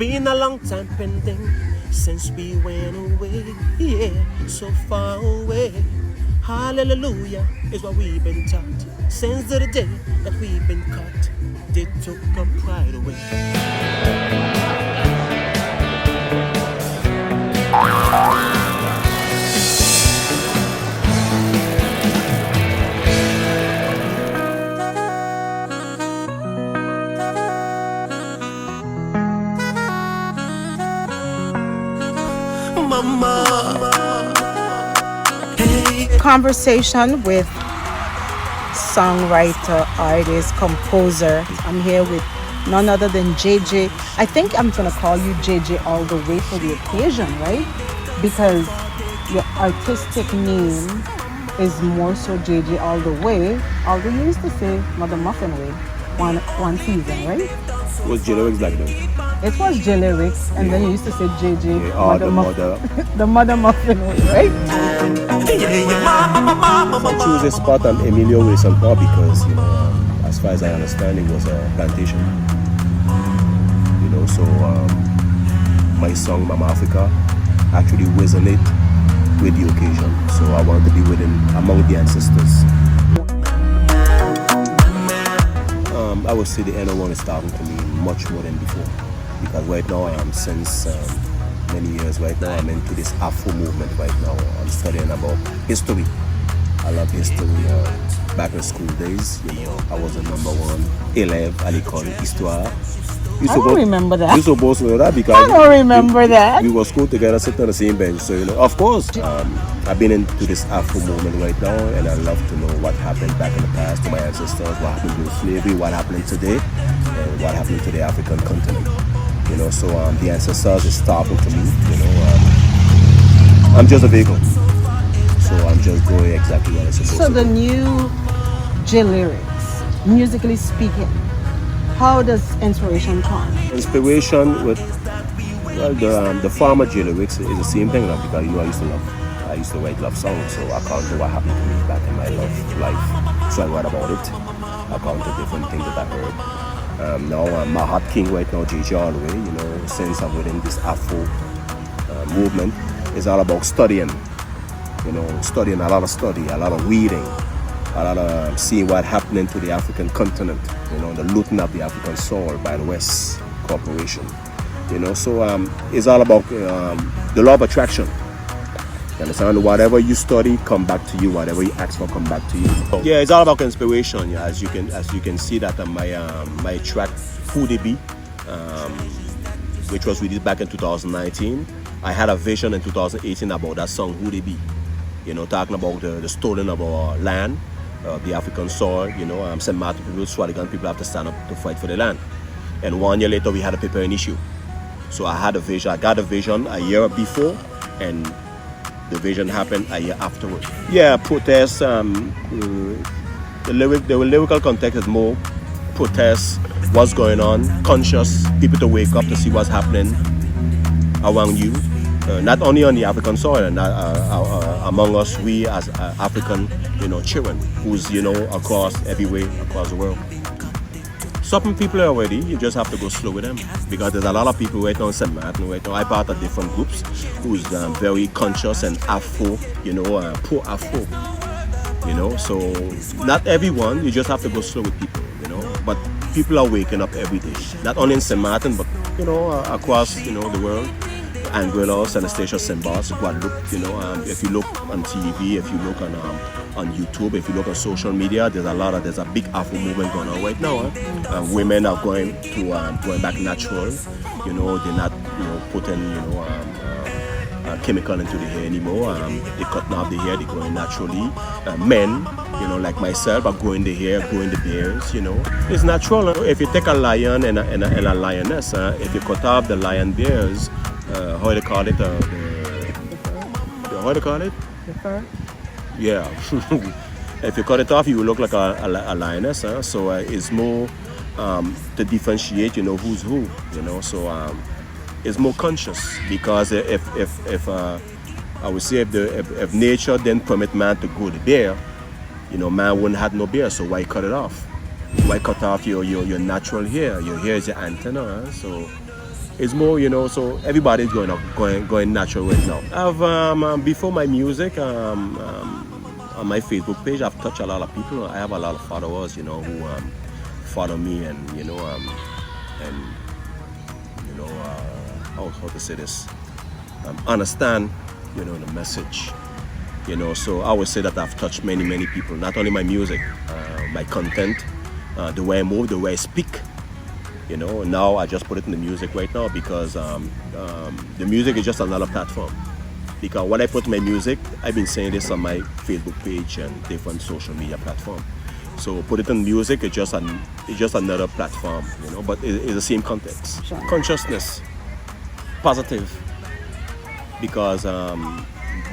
Been a long time pending since we went away, yeah, so far away. Hallelujah is what we've been taught since the day that we've been caught. They took our pride away. Conversation with songwriter, artist, composer. I'm here with none other than JJ. I think I'm gonna call you JJ all the way for the occasion, right? Because your artistic name is more so JJ all the way. Although you used to say Mother Muffin Way one season, right? It was Lyrics back then. It was Lyrics, and then you used to say JJ, Yeah, the mother. the Mother Muffin Way, right? I choose this spot on Emilio Wilson Park because, as far as I understand, it was a plantation. So my song Mama Africa actually resonate with the occasion. So I wanted to be among the ancestors. I would say the inner one is starting to mean much more than before. Because right now I am since many years right now I'm into this Afro movement right now. I'm studying about history. I love history. Back in school days, I was the number one élève à l'école histoire. I don't remember that. You're supposed to know that because I don't remember that. We were school together, sitting on the same bench. So of course, I've been into this Afro movement right now, and I love to know what happened back in the past to my ancestors, what happened to slavery, what happened today, and what happened to the African continent. So the ancestors is talking to me. I'm just a vehicle, so I'm just doing exactly what I'm supposed to do. So the new Lyrics, musically speaking, how does inspiration come? Inspiration with the former Lyrics is the same thing now because I used to write love songs, so I can't do what happened to me back in my love life. So I write about it. I can't do different things that I heard. Now I'm MAAT king right now, JJ all the way. Since I'm within this Afro movement, it's all about studying. Studying a lot of reading, a lot of seeing what happening to the African continent. The looting of the African soil by the West Corporation. So it's all about the law of attraction. You understand? Whatever you study, come back to you. Whatever you ask for, come back to you. Yeah, it's all about inspiration. Yeah, as you can see that my track Who They Be, which was released back in 2019. I had a vision in 2018 about that song Who They Be. Talking about the stolen of our land, the African soil. St. Martin people, Swadigan people have to stand up to fight for the land. And 1 year later, we had a paper and issue. So I had a vision. I got a vision a year before, and the vision happened a year afterward. Yeah, protest. The lyrical context is more protest, what's going on, conscious, people to wake up to see what's happening around you. Not only on the African soil, and among us, we as African, children, who's across the world. Stopping people already, you just have to go slow with them because there's a lot of people right now in St. Martin right now. I part of different groups who's very conscious and Afro, pro-Afro. So not everyone. You just have to go slow with people, But people are waking up every day, not only in St. Martin, but across the world. Anguillos, Anastasia, Simbas, Guadeloupe. If you look on TV, if you look on YouTube, if you look on social media, there's a big Afro movement going on right now. Women are going back natural. They're not putting chemical into the hair anymore. They cutting off the hair, they're growing naturally. Men, like myself, are growing the hair, growing the beards. It's natural. If you take a lion and a lioness, if you cut off the lion bears, how do they call it? How do they call it? The fur? Yeah. If you cut it off, you will look like a lioness. So it's more to differentiate, who's who. So it's more conscious because if I would say if nature didn't permit man to grow the bear, man wouldn't have no bear. So why cut it off? Why cut off your natural hair? Your hair is your antenna. So It's more, so everybody's going natural right now. I've before my music, on my Facebook page, I've touched a lot of people. I have a lot of followers, who follow me, and and how to say this, understand, the message. So I would say that I've touched many people. Not only my music, my content, the way I move, the way I speak. Now I just put it in the music right now because the music is just another platform. Because when I put my music, I've been saying this on my Facebook page and different social media platform. So put it in music, it's just another platform, but it's the same context. Sure. Consciousness, positive. Because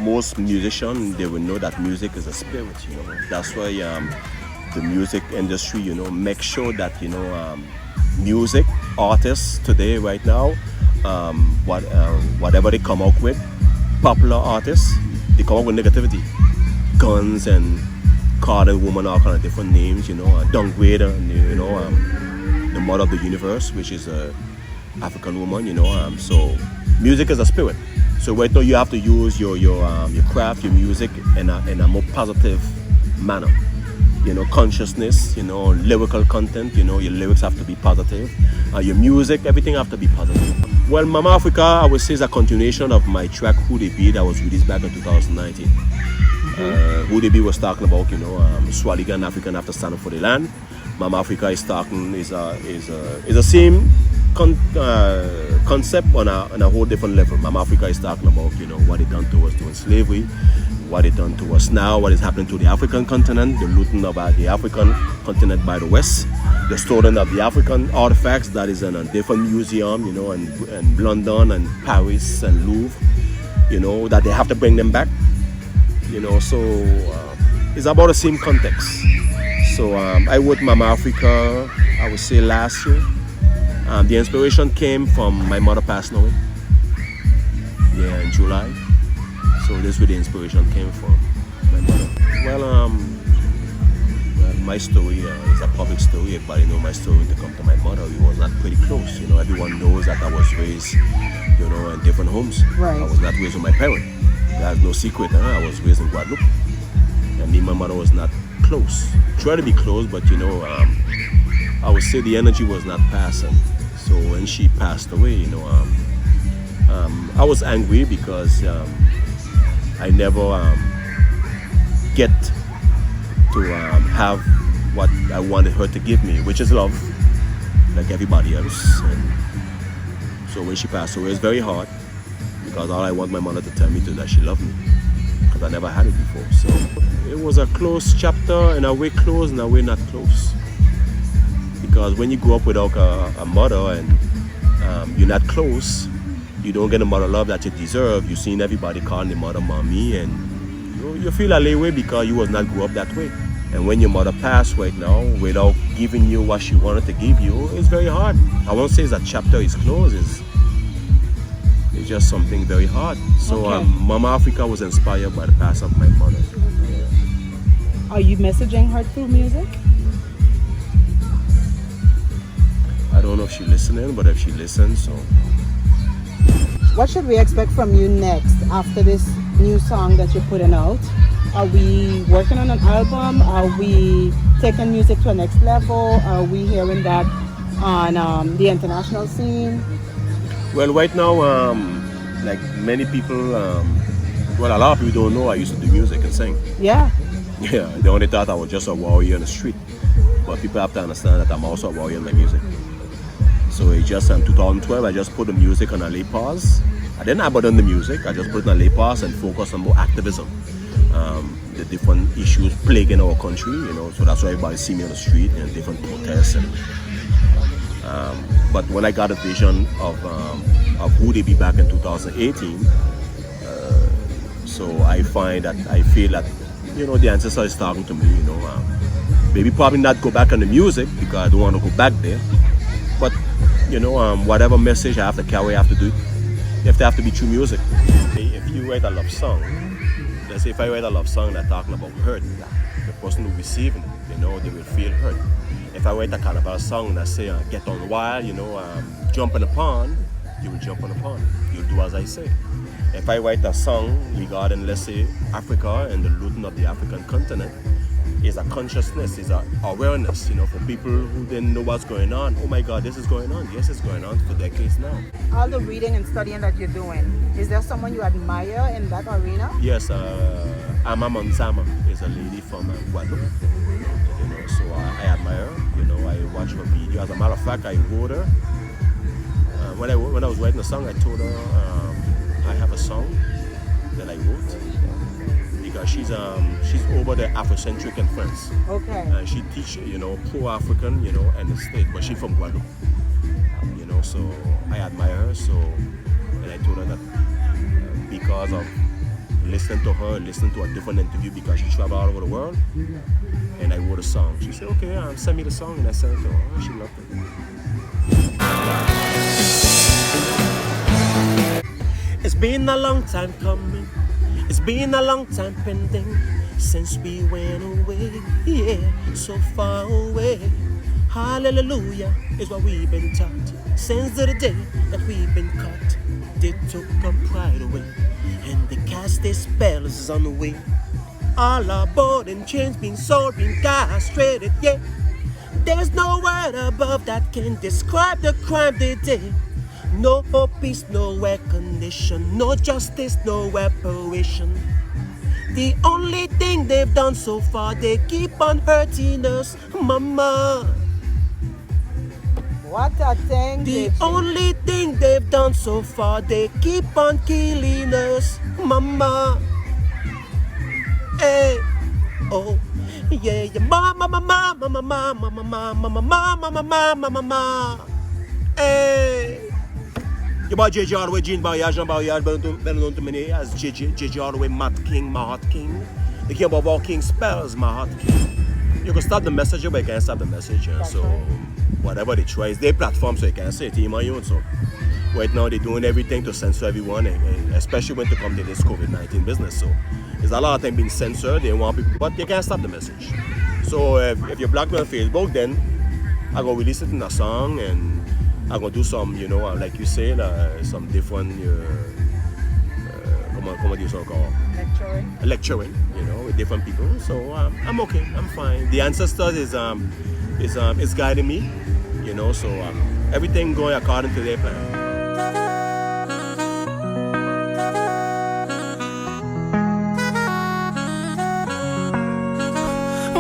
most musicians, they will know that music is a spirit. That's why the music industry, make sure that music artists today, right now, whatever they come up with, popular artists, they come up with negativity, guns and call a woman all kind of different names, downgrade, the mother of the universe, which is a African woman, so music is a spirit. So right now you have to use your craft, your music in a more positive manner. Consciousness, lyrical content, your lyrics have to be positive. Your music, everything have to be positive. Well, Mama Africa, I would say, is a continuation of my track Who They Be that was released back in 2019. Who They Be was talking about, Swaligan African have to stand up for the land. Mama Africa is the same concept on a whole different level. Mama Africa is talking about, what they done to us during slavery, what they done to us now, what is happening to the African continent, the looting of the African continent by the West, the storing of the African artifacts that is in a different museum, in London and Paris and Louvre, that they have to bring them back, so it's about the same context. So I wrote Mama Africa, I would say last year. The inspiration came from my mother passing away, in July. So this is where the inspiration came from, my mother. Well, my story is a public story. Everybody know my story to come to my mother. We was not pretty close. Everyone knows that I was raised, in different homes. Right. I was not raised with my parents. That's no secret. I was raised in Guadeloupe. And me and my mother was not close. Tried to be close, but I would say the energy was not passing. So when she passed away, I was angry because I never get to have what I wanted her to give me, which is love, like everybody else. And so when she passed away, it was very hard because all I want my mother to tell me is that she loved me, because I never had it before. So it was a close chapter, in a way close, in a way not close. Because when you grow up without a mother and you're not close, you don't get the mother love that you deserve. You've seen everybody calling the mother mommy, and you feel a way because you was not grew up that way. And when your mother passed right now without giving you what she wanted to give you, it's very hard. I won't say that chapter is closed. It's just something very hard. So Okay. Mama Africa was inspired by the past of my mother. Are you messaging her through music? I don't know if she's listening, but if she listens, so. What should we expect from you next after this new song that you're putting out? Are we working on an album? Are we taking music to a next level? Are we hearing that on the international scene? Well, right now, like many people, well, a lot of people don't know I used to do music and sing. Yeah. Yeah, they only thought I was just a warrior in the street. But people have to understand that I'm also a warrior in my music. So it's just in 2012, I just put the music on a lay pause. I didn't abandon the music, I just put it on a lay pause and focus on more activism. The different issues plaguing our country, so that's why everybody see me on the street and different protests. But when I got a vision of Who They Be back in 2018, so I feel that, the ancestor is talking to me, maybe probably not go back on the music because I don't want to go back there. But, whatever message I have to carry, I have to do it. You have to be true music. If you write a love song, let's say if I write a love song that's talking about hurt, the person who receiving it, they will feel hurt. If I write a carnival song that say get on wild, jump in the pond, you will jump on the pond. You'll do as I say. If I write a song regarding, let's say, Africa and the looting of the African continent, is a consciousness, is a awareness, for people who didn't know what's going on. Oh my God, this is going on. Yes, it's going on for decades now. All the reading and studying that you're doing, is there someone you admire in that arena? Yes, Ama Monzama is a lady from Guadeloupe. So I admire her. I watch her video. As a matter of fact, I wrote her. When I was writing a song, I told her I have a song that I wrote. Because she's over the Afrocentric in France. Okay. She teach pro-African and the state, but she's from Guadeloupe. So I admire her. So and I told her that because of listening to her, listening to a different interview because she traveled all over the world, and I wrote a song. She said, "Okay, send me the song," and I sent it to her. She loved it. It's been a long time coming. It's been a long time pending since we went away, yeah, so far away. Hallelujah is what we've been taught since the day that we've been caught. They took our pride away and they cast their spells on the way. All our board and chains been sold, been castrated, yeah. There's no word above that can describe the crime they did. No peace, no recognition, no justice, no reparation. The only thing they've done so far, they keep on hurting us, mama. What a thing. The only thing they've done so far, they keep on killing us, mama. Hey, oh, yeah, yeah, mama, mama, mama, mama, mama, mama, mama, mama, mama, hey. Your boy JJ Hardaway, Jean Barriage, Jean Barriage, better known to many as JJ Hardaway, MAAT King. The king of all king spells, MAAT King. You can stop the message, but you can't stop the message. So, whatever they try, it's their platform, so you can't say it in my own. So, right now, they're doing everything to censor everyone, and especially when it comes to this COVID-19 business. So, there's a lot of things being censored, they want people, but they can't stop the message. So, if you're black on Facebook, then I'm going to release it in a song, and I'm going to do some, like you say, some different, comment do you call? Lecturing, with different people. So I'm okay, I'm fine. The ancestors is guiding me, so everything going according to their plan.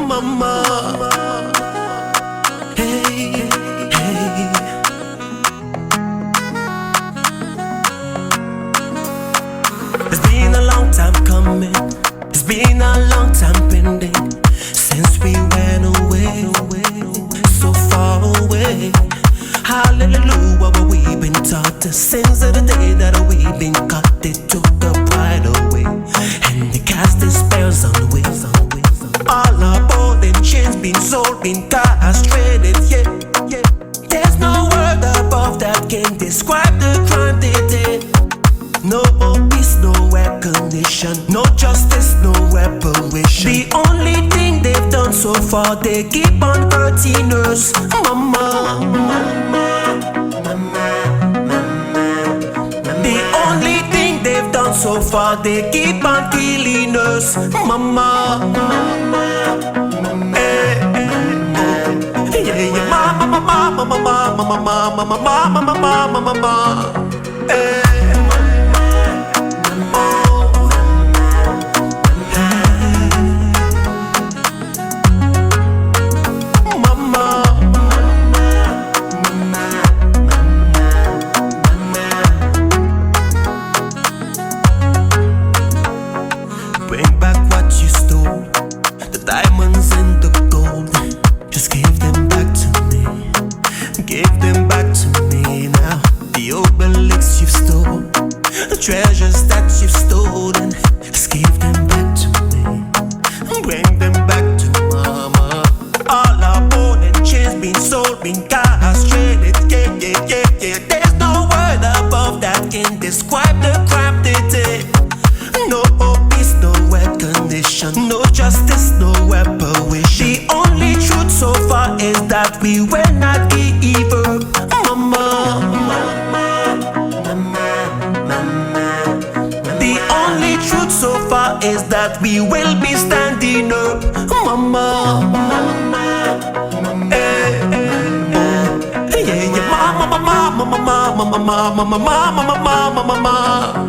Mama, hey. It's been a long time coming. It's been a long time pending since we went away, so far away. Hallelujah, what we've been taught since the day that we've been caught. They took the pride away and they cast their spells on the way. All our ball and chains been sold, been castrated, yeah. There's no word above that can describe the crime they did. No peace, no recognition, no justice, no reparation. The only thing they've done so far, they keep on hurting us, mama. The only thing they've done so far, they keep on killing us, mama. Yeah, mama, mama, mama, mama, mama, mama, mama, mama, mama. Bring back what you stole, the diamonds and the gold. Just give them back to me. Give them back to me now. The obelisks you've stolen, the treasures that you've stolen. Just give them back to me. Bring them back to mama. All our bone and chains been sold, been castrated. Yeah. There's no word above that can describe the crime they did. No peace, no recognition, no justice, no reparation. The only truth so far is that we were not evil, mama. that we will be standing up, mama, yeah, yeah, mama, mama, mama, mama, mama, mama, mama, mama, mama.